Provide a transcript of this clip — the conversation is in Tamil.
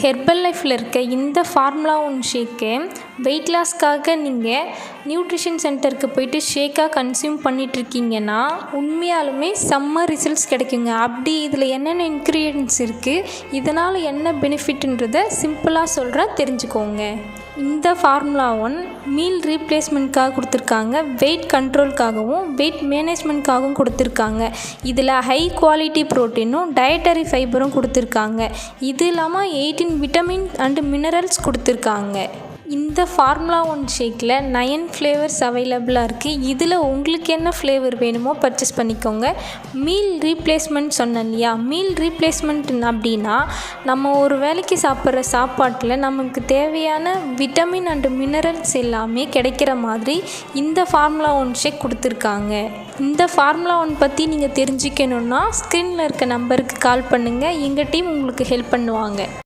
ஹெர்பல் லைஃப்பில் இருக்க இந்த ஃபார்முலா ஒன் ஷேக்கு வெயிட் லாஸ்க்காக நீங்கள் நியூட்ரிஷன் சென்டருக்கு போயிட்டு ஷேக்காக கன்சியூம் பண்ணிகிட்ருக்கீங்கன்னா உண்மையாலுமே செம்ம ரிசல்ட்ஸ் கிடைக்குங்க. அப்படி இதில் என்னென்ன இன்க்ரீடியன்ட்ஸ் இருக்குது, இதனால் என்ன பெனிஃபிட்ன்றதை சிம்பிளாக சொல்கிறேன், தெரிஞ்சுக்கோங்க. இந்த ஃபார்முலா ஒன் மீல் ரீப்ளேஸ்மெண்ட்காக கொடுத்துருக்காங்க, வெயிட் கண்ட்ரோல்காகவும் வெயிட் மேனேஜ்மெண்ட்காகவும் கொடுத்துருக்காங்க. இதில் ஹை குவாலிட்டி ப்ரோட்டீனும் டயட்டரி ஃபைபரும் கொடுத்துருக்காங்க. இது இல்லாமல் 18 விட்டமின் அண்டு மினரல்ஸ் கொடுத்துருக்காங்க. இந்த ஃபார்முலா ஒன் ஷேக்கில் 9 ஃப்ளேவர்ஸ் அவைலபிளாக இருக்குது. இதில் உங்களுக்கு என்ன ஃப்ளேவர் வேணுமோ பர்ச்சேஸ் பண்ணிக்கோங்க. மீல் ரீப்ளேஸ்மெண்ட் சொன்னேன் இல்லையா, மீல் ரீப்ளேஸ்மெண்ட் அப்படின்னா நம்ம ஒரு வேளைக்கு சாப்பிட்ற சாப்பாட்டில் நமக்கு தேவையான விட்டமின் அண்டு மினரல்ஸ் எல்லாமே கிடைக்கிற மாதிரி இந்த ஃபார்முலா ஒன் ஷேக் கொடுத்துருக்காங்க. இந்த ஃபார்முலா ஒன் பற்றி நீங்கள் தெரிஞ்சுக்கணுன்னா ஸ்க்ரீனில் இருக்க நம்பருக்கு கால் பண்ணுங்கள். எங்கள் டீம் உங்களுக்கு ஹெல்ப் பண்ணுவாங்க.